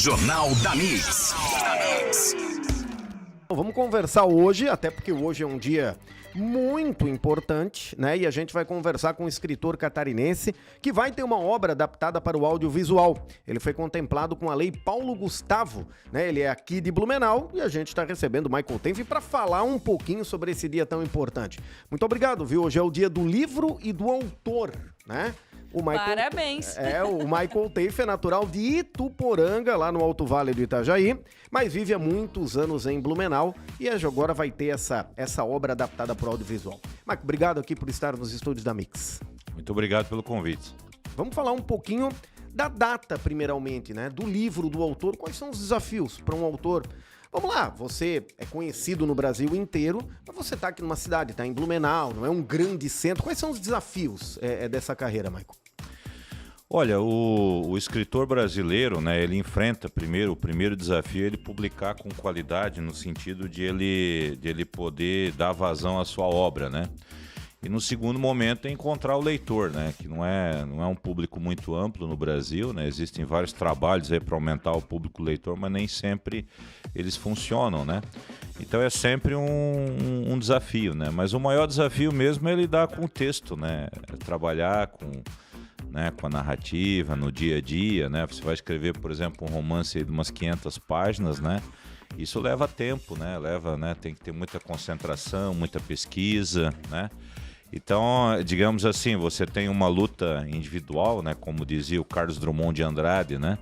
Jornal da Mix. Vamos conversar hoje, até porque hoje é um dia muito importante, né? E a gente vai conversar com um escritor catarinense que vai ter uma obra adaptada para o audiovisual. Ele foi contemplado com a Lei Paulo Gustavo, né? Ele é aqui de Blumenau e a gente está recebendo o Michael Tenff para falar um pouquinho sobre esse dia tão importante. Muito obrigado, viu? Hoje é o dia do livro e do autor, né? Parabéns! O Michael Tenff é natural de Ituporanga, lá no Alto Vale do Itajaí, mas vive há muitos anos em Blumenau e agora vai ter essa obra adaptada para o audiovisual. Michael, obrigado aqui por estar nos estúdios da Mix. Muito obrigado pelo convite. Vamos falar um pouquinho da data, primeiramente, né? Do livro, do autor. Quais são os desafios para um autor? Vamos lá, você é conhecido no Brasil inteiro, mas você está aqui numa cidade, está em Blumenau, não é um grande centro. Quais são os desafios dessa carreira, Michael? Olha, o escritor brasileiro, né, ele enfrenta o primeiro desafio é ele publicar com qualidade, no sentido de ele poder dar vazão à sua obra, né? E no segundo momento é encontrar o leitor, né? Que não é um público muito amplo no Brasil, né? Existem vários trabalhos aí para aumentar o público leitor, mas nem sempre eles funcionam, né? Então é sempre um desafio, né? Mas o maior desafio mesmo é lidar com o texto, né? É trabalhar com a narrativa, no dia a dia, né? Você vai escrever, por exemplo, um romance aí de umas 500 páginas, né? Isso leva tempo, né? Tem que ter muita concentração, muita pesquisa, né? Então, digamos assim, você tem uma luta individual, né? Como dizia o Carlos Drummond de Andrade, né?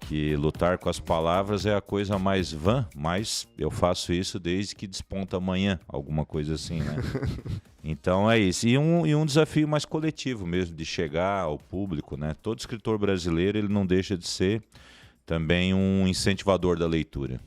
Que lutar com as palavras é a coisa mais vã, mas eu faço isso desde que desponta amanhã, alguma coisa assim, né? Então é isso. E um desafio mais coletivo mesmo, de chegar ao público, né? Todo escritor brasileiro, ele não deixa de ser também um incentivador da leitura.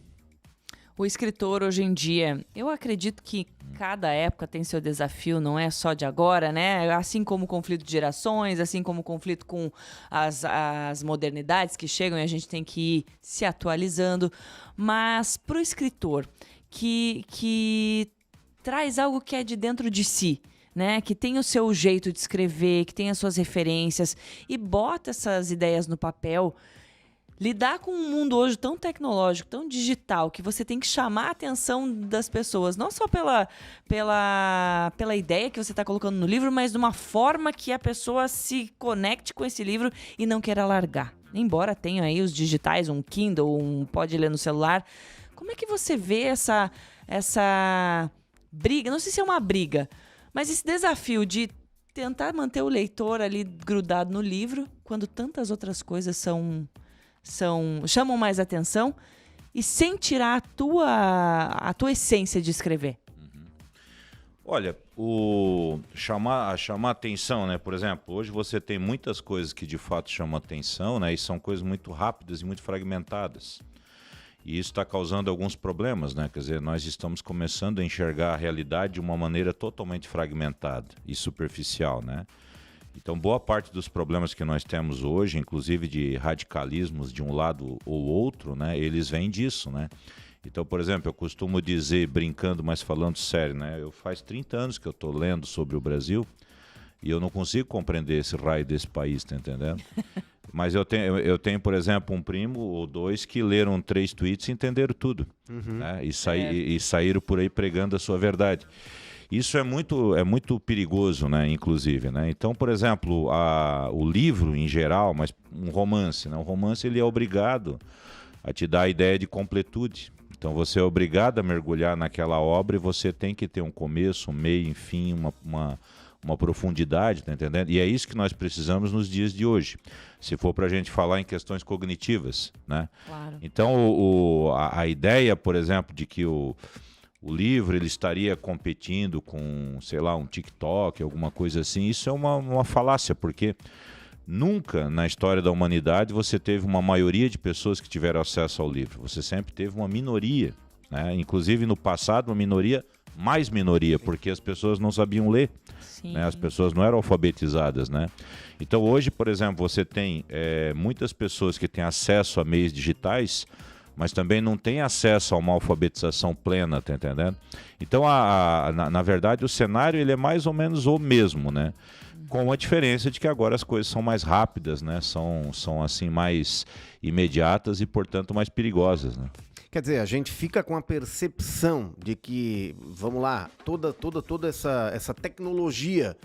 O escritor hoje em dia, eu acredito que cada época tem seu desafio, não é só de agora, né? Assim como o conflito de gerações, assim como o conflito com as modernidades que chegam e a gente tem que ir se atualizando. Mas para o escritor que traz algo que é de dentro de si, né? Que tem o seu jeito de escrever, que tem as suas referências e bota essas ideias no papel. Lidar com um mundo hoje tão tecnológico, tão digital, que você tem que chamar a atenção das pessoas, não só pela ideia que você está colocando no livro, mas de uma forma que a pessoa se conecte com esse livro e não queira largar. Embora tenha aí os digitais, um Kindle, pode ler no celular. Como é que você vê essa briga? Não sei se é uma briga, mas esse desafio de tentar manter o leitor ali grudado no livro, quando tantas outras coisas chamam mais atenção e sem tirar a tua essência de escrever. Olha, chamar atenção, né? Por exemplo, hoje você tem muitas coisas que de fato chamam atenção, né? E são coisas muito rápidas e muito fragmentadas. E isso está causando alguns problemas, né? Quer dizer, nós estamos começando a enxergar a realidade de uma maneira totalmente fragmentada e superficial, né? Então, boa parte dos problemas que nós temos hoje, inclusive de radicalismos de um lado ou outro, né, eles vêm disso, né? Então, por exemplo, eu costumo dizer, brincando, mas falando sério, né? Faz 30 anos que eu estou lendo sobre o Brasil e eu não consigo compreender esse raio desse país, tá entendendo? Mas eu tenho, por exemplo, um primo ou dois que leram 3 tweets e entenderam tudo, né? E saíram por aí pregando a sua verdade. Isso é muito perigoso, né, inclusive, né? Então, por exemplo, o livro em geral, mas um romance, né? Um romance ele é obrigado a te dar a ideia de completude. Então você é obrigado a mergulhar naquela obra e você tem que ter um começo, um meio, enfim, uma profundidade, tá entendendo? E é isso que nós precisamos nos dias de hoje, se for para a gente falar em questões cognitivas, né? Claro. Então a ideia, por exemplo, de que o livro ele estaria competindo com, sei lá, um TikTok, alguma coisa assim, isso é uma falácia, porque nunca na história da humanidade você teve uma maioria de pessoas que tiveram acesso ao livro. Você sempre teve uma minoria, né? Inclusive no passado uma minoria, mais minoria, porque as pessoas não sabiam ler, né? As pessoas não eram alfabetizadas, né? Então hoje, por exemplo, você tem muitas pessoas que têm acesso a meios digitais, mas também não tem acesso a uma alfabetização plena, tá entendendo? Então, na verdade, o cenário ele é mais ou menos o mesmo, né? Com a diferença de que agora as coisas são mais rápidas, né? São assim, mais imediatas e, portanto, mais perigosas, né? Quer dizer, a gente fica com a percepção de que, vamos lá, toda essa tecnologia,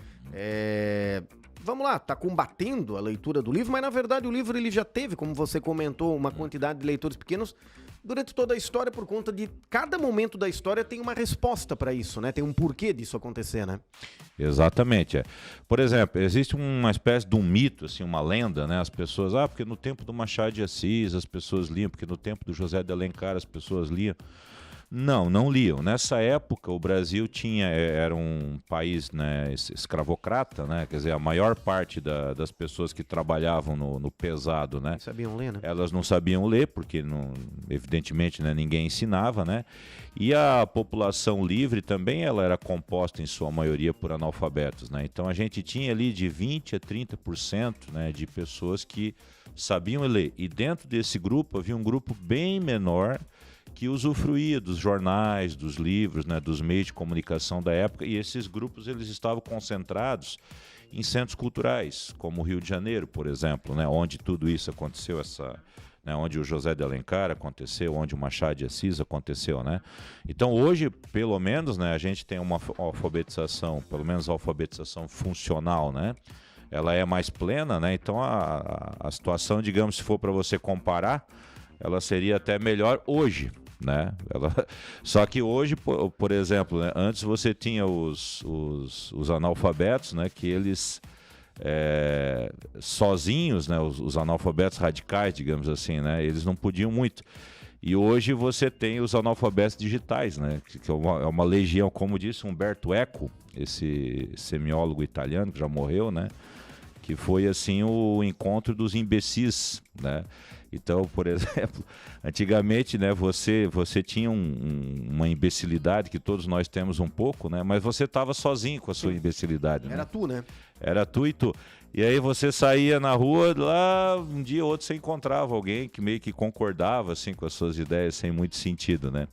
vamos lá, está combatendo a leitura do livro, mas na verdade o livro ele já teve, como você comentou, uma quantidade de leitores pequenos durante toda a história, por conta de cada momento da história tem uma resposta para isso, né? Tem um porquê disso acontecer, né? Exatamente. Por exemplo, existe uma espécie de um mito, assim, uma lenda, né? As pessoas, porque no tempo do Machado de Assis as pessoas liam, porque no tempo do José de Alencar as pessoas liam. Não liam. Nessa época, o Brasil era um país, né, escravocrata, né? Quer dizer, a maior parte das pessoas que trabalhavam no pesado, né? Não sabiam ler, né? Elas não sabiam ler, porque, evidentemente, né, ninguém ensinava, né? E a população livre também ela era composta, em sua maioria, por analfabetos, né? Então, a gente tinha ali de 20% a 30%, né, de pessoas que sabiam ler. E dentro desse grupo, havia um grupo bem menor que usufruía dos jornais, dos livros, né, dos meios de comunicação da época, e esses grupos eles estavam concentrados em centros culturais, como o Rio de Janeiro, por exemplo, né, onde tudo isso aconteceu, né, onde o José de Alencar aconteceu, onde o Machado de Assis aconteceu, né? Então hoje, pelo menos, né, a gente tem uma alfabetização, pelo menos a alfabetização funcional, né? Ela é mais plena, né? Então a situação, digamos, se for para você comparar, ela seria até melhor hoje, né? Só que hoje, por exemplo, né, antes você tinha os analfabetos, né, que eles sozinhos, né, os analfabetos radicais, digamos assim, né, eles não podiam muito. E hoje você tem os analfabetos digitais, né, que é uma legião, como disse Umberto Eco, esse semiólogo italiano que já morreu, né, que foi assim o encontro dos imbecis, né? Então, por exemplo, antigamente, né, você tinha uma imbecilidade que todos nós temos um pouco, né, mas você estava sozinho com a sua imbecilidade. Era tu, né? Era tu e tu. E aí você saía na rua, lá um dia ou outro você encontrava alguém que meio que concordava assim, com as suas ideias sem muito sentido, né?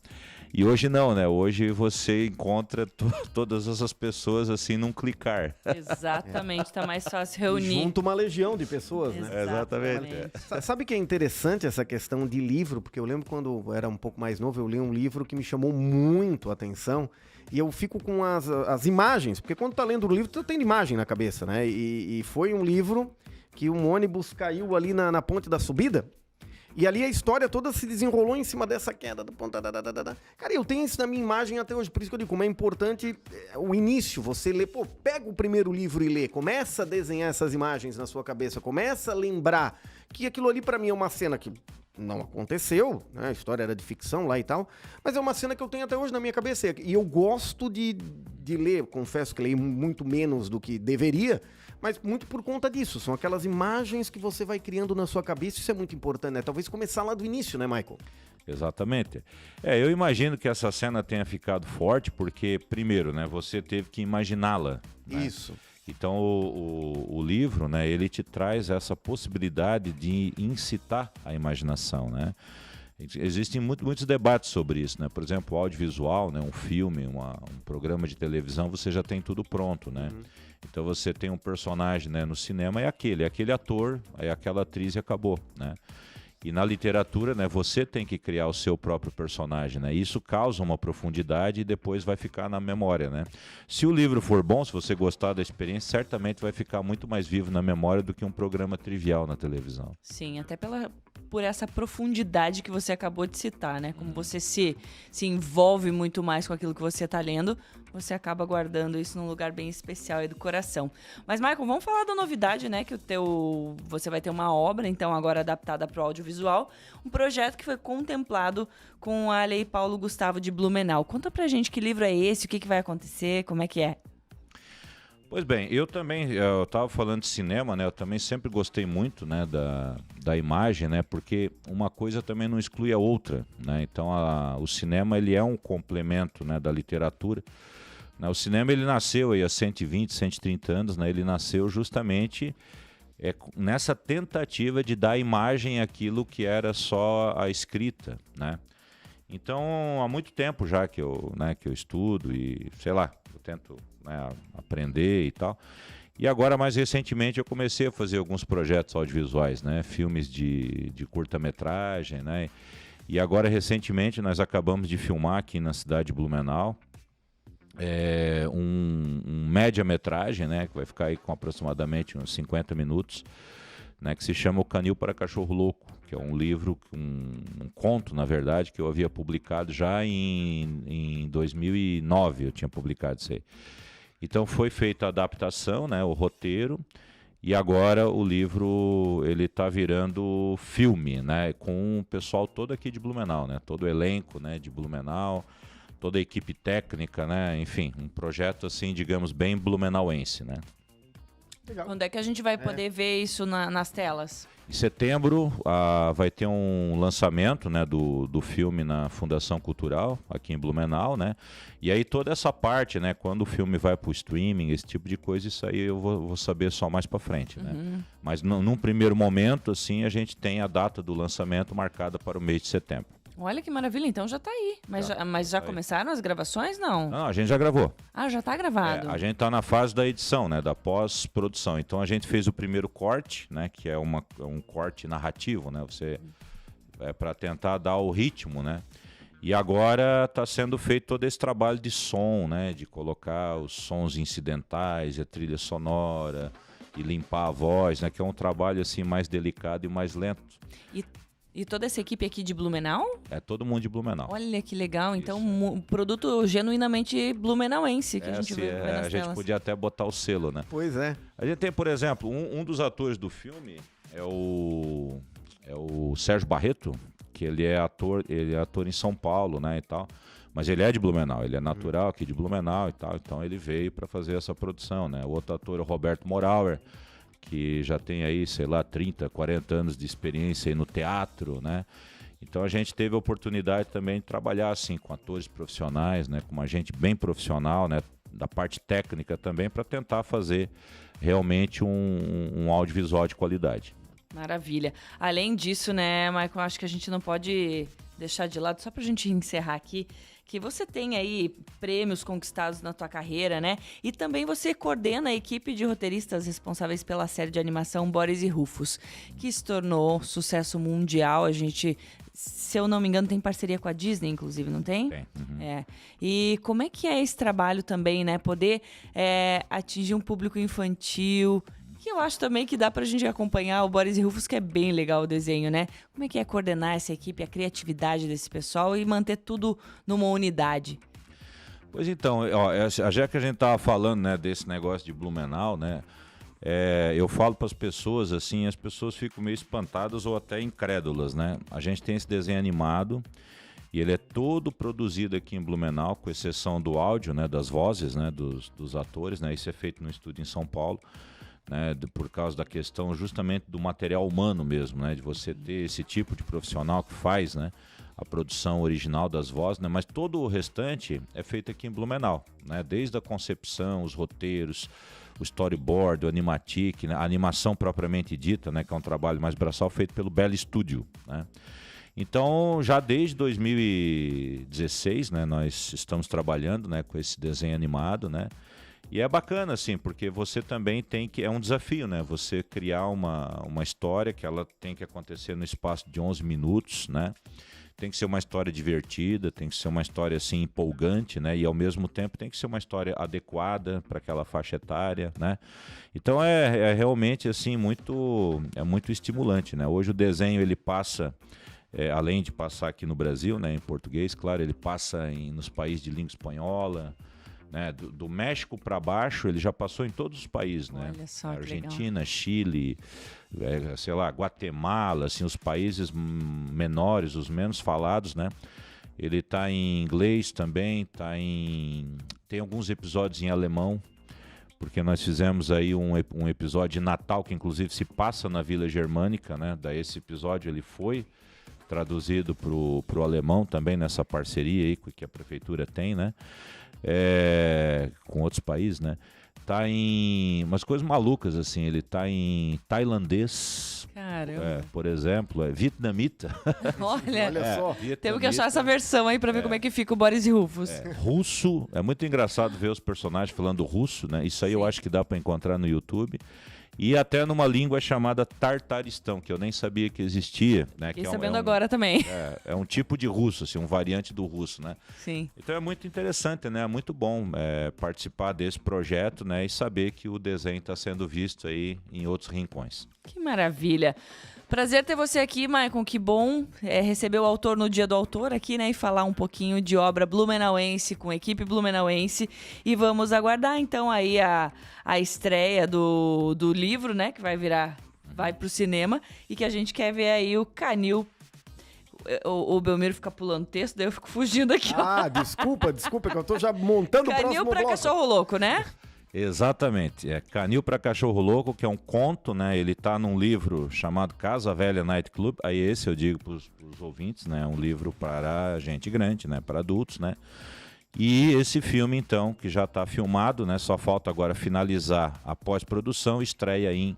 E hoje não, né? Hoje você encontra todas essas pessoas assim num clicar. Exatamente, tá mais fácil reunir. Junto uma legião de pessoas, né? Exatamente. Sabe que é interessante essa questão de livro? Porque eu lembro quando eu era um pouco mais novo, eu li um livro que me chamou muito a atenção. E eu fico com as imagens, porque quando tá lendo o livro, tu tem imagem na cabeça, né? E foi um livro que um ônibus caiu ali na ponte da subida. E ali a história toda se desenrolou em cima dessa queda do ponto. Cara, eu tenho isso na minha imagem até hoje, por isso que eu digo, como é importante o início, você lê, pega o primeiro livro e lê, começa a desenhar essas imagens na sua cabeça, começa a lembrar que aquilo ali pra mim é uma cena que não aconteceu, né? A história era de ficção lá e tal, mas é uma cena que eu tenho até hoje na minha cabeça, e eu gosto de ler, confesso que leio muito menos do que deveria, mas muito por conta disso, são aquelas imagens que você vai criando na sua cabeça, isso é muito importante, né? Talvez começar lá do início, né, Michael? Exatamente. Eu imagino que essa cena tenha ficado forte porque, primeiro, né, você teve que imaginá-la. Né? Isso. Então, o livro, né, ele te traz essa possibilidade de incitar a imaginação, né? Existem muitos debates sobre isso, né? Por exemplo, o audiovisual, né, um filme, um programa de televisão, você já tem tudo pronto, né? Uhum. Então você tem um personagem, né, no cinema, é aquele ator, é aquela atriz e acabou, né? E na literatura, né, você tem que criar o seu próprio personagem, né? Isso causa uma profundidade e depois vai ficar na memória, né? Se o livro for bom, se você gostar da experiência, certamente vai ficar muito mais vivo na memória do que um programa trivial na televisão. Sim, até por essa profundidade que você acabou de citar, né? Como você se envolve muito mais com aquilo que você está lendo, você acaba guardando isso num lugar bem especial aí do coração. Mas, Michael, vamos falar da novidade, né? Que você vai ter uma obra, então, agora adaptada para o audiovisual, um projeto que foi contemplado com a Lei Paulo Gustavo de Blumenau. Conta pra gente que livro é esse, o que vai acontecer, como é que é? Pois bem, eu estava falando de cinema, né? Eu também sempre gostei muito, né, da imagem, né? Porque uma coisa também não exclui a outra, né? Então o cinema ele é um complemento, né, da literatura. O cinema ele nasceu aí há 120, 130 anos, né? Ele nasceu justamente nessa tentativa de dar imagem àquilo que era só a escrita, né? Então, há muito tempo já que eu estudo e, sei lá, eu tento, né, aprender e tal. E agora, mais recentemente, eu comecei a fazer alguns projetos audiovisuais, né? Filmes de curta-metragem, né? E agora, recentemente, nós acabamos de filmar aqui na cidade de Blumenau um média-metragem, né? Que vai ficar aí com aproximadamente uns 50 minutos, né? Que se chama O Canil para Cachorro Louco, que é um livro, um conto, na verdade, que eu havia publicado já em 2009, eu tinha publicado isso aí. Então foi feita a adaptação, né, o roteiro, e agora o livro ele está virando filme, né, com o pessoal todo aqui de Blumenau, né, todo o elenco, né, de Blumenau, toda a equipe técnica, né, enfim, um projeto assim, digamos, bem blumenauense, né. Legal. Onde é que a gente vai poder ver isso nas telas? Em setembro vai ter um lançamento, né, do filme na Fundação Cultural, aqui em Blumenau, né? E aí toda essa parte, né, quando o filme vai para o streaming, esse tipo de coisa, isso aí eu vou saber só mais para frente, né? Mas num primeiro momento, assim, a gente tem a data do lançamento marcada para o mês de setembro. Olha que maravilha, então já tá aí. Mas já começaram as gravações, não? Não, a gente já gravou. Ah, já tá gravado. A gente está na fase da edição, né, da pós-produção. Então a gente fez o primeiro corte, né, que é um corte narrativo, né, para tentar dar o ritmo, né. E agora está sendo feito todo esse trabalho de som, né, de colocar os sons incidentais, a trilha sonora e limpar a voz, né, que é um trabalho assim mais delicado e mais lento. E toda essa equipe aqui de Blumenau? É todo mundo de Blumenau. Olha que legal. Então, um produto genuinamente blumenauense que a gente vai ver nas a gente telas. podia até botar o selo, né? Pois é. A gente tem, por exemplo, um dos atores do filme é o Sérgio Barreto, que ele é ator em São Paulo, né, e tal. Mas ele é de Blumenau, ele é natural aqui de Blumenau e tal. Então ele veio para fazer essa produção, né? O outro ator é o Roberto Morauer, que já tem aí, sei lá, 30, 40 anos de experiência aí no teatro, né? Então a gente teve a oportunidade também de trabalhar assim com atores profissionais, né, com uma gente bem profissional, né, da parte técnica também, para tentar fazer realmente um audiovisual de qualidade. Maravilha. Além disso, né, Michael, acho que a gente não pode deixar de lado, só pra gente encerrar aqui, que você tem aí prêmios conquistados na tua carreira, né? E também você coordena a equipe de roteiristas responsáveis pela série de animação Boris e Rufus, que se tornou sucesso mundial. A gente, se eu não me engano, tem parceria com a Disney, inclusive, não tem? Tem. Uhum. É. E como é que é esse trabalho também, né? Poder atingir um público infantil, que eu acho também que dá pra gente acompanhar o Boris e Rufus, que é bem legal o desenho, né? Como é que é coordenar essa equipe, a criatividade desse pessoal e manter tudo numa unidade? Pois então, ó, já que a gente tava falando, né, desse negócio de Blumenau, né, eu falo para as pessoas assim, as pessoas ficam meio espantadas ou até incrédulas, né? A gente tem esse desenho animado e ele é todo produzido aqui em Blumenau, com exceção do áudio, né, das vozes, né, dos atores, né? Isso é feito no estúdio em São Paulo. Né, por causa da questão justamente do material humano mesmo, né, de você ter esse tipo de profissional que faz, né, a produção original das vozes, né, mas todo o restante é feito aqui em Blumenau, né, desde a concepção, os roteiros, o storyboard, o animatic, né, a animação propriamente dita, né, que é um trabalho mais braçal feito pelo Bell Studio, né. Então, já desde 2016, né, nós estamos trabalhando, né, com esse desenho animado, né. E é bacana, assim, porque você também tem que... É um desafio, né? Você criar uma história que ela tem que acontecer no espaço de 11 minutos, né? Tem que ser uma história divertida, tem que ser uma história, assim, empolgante, né? E, ao mesmo tempo, tem que ser uma história adequada para aquela faixa etária, né? Então, é realmente, assim, muito estimulante, né? Hoje o desenho, ele passa... além de passar aqui no Brasil, né? Em português, claro, ele passa nos países de língua espanhola... Né, do México para baixo, ele já passou em todos os países, né? Olha só, Argentina, Chile, sei lá, Guatemala, assim, os países menores, os menos falados, né? Ele tá em inglês também, tem alguns episódios em alemão, porque nós fizemos aí um episódio de Natal, que inclusive se passa na Vila Germânica, né? Daí esse episódio ele foi traduzido pro alemão também, nessa parceria aí que a prefeitura tem, né? Com outros países, né? Tá em umas coisas malucas, assim. Ele tá em tailandês, Caramba. por exemplo, vietnamita. Olha só. temos que achar essa versão aí pra ver como é que fica o Boris e Rufus. Russo. É muito engraçado ver os personagens falando russo, né? Isso aí eu acho que dá pra encontrar no YouTube. E até numa língua chamada Tartaristão, que eu nem sabia que existia, né? Fiquei Que sabendo agora também. É um tipo de russo, assim, um variante do russo, né? Sim. Então é muito interessante, né? É muito bom participar desse projeto, né? E saber que o desenho está sendo visto aí em outros rincões. Que maravilha. Prazer ter você aqui, Maicon. Que bom receber o autor no Dia do Autor aqui, né? E falar um pouquinho de obra blumenauense com equipe blumenauense. E vamos aguardar, então, aí a estreia do livro, né? Que vai pro cinema. E que a gente quer ver aí o Canil. O Belmiro fica pulando texto, daí eu fico fugindo aqui. Desculpa, que eu tô já montando o próximo Canil pra bloco. cachorro louco, né? Exatamente, Canil para Cachorro Louco, que é um conto, né? Ele tá num livro chamado Casa Velha Night Club. Aí esse eu digo pros ouvintes, né? É um livro para gente grande, né? Para adultos, né? E esse filme, então, que já está filmado, né? Só falta agora finalizar a pós-produção, estreia em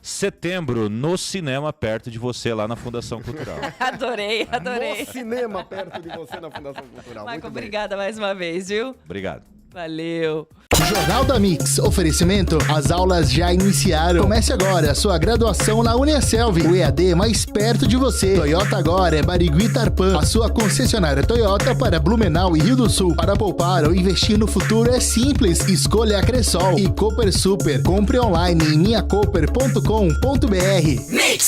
setembro no cinema perto de você, lá na Fundação Cultural. Adorei. No cinema perto de você, na Fundação Cultural. Maicon, obrigada mais uma vez, viu? Obrigado. Valeu. Jornal da Mix, oferecimento, as aulas já iniciaram. Comece agora a sua graduação na Uniaselv, o EAD mais perto de você. Toyota agora é Barigui Tarpan, a sua concessionária Toyota para Blumenau e Rio do Sul. Para poupar ou investir no futuro é simples, escolha a Cressol e Cooper Super. Compre online em minhacoper.com.br. Mix!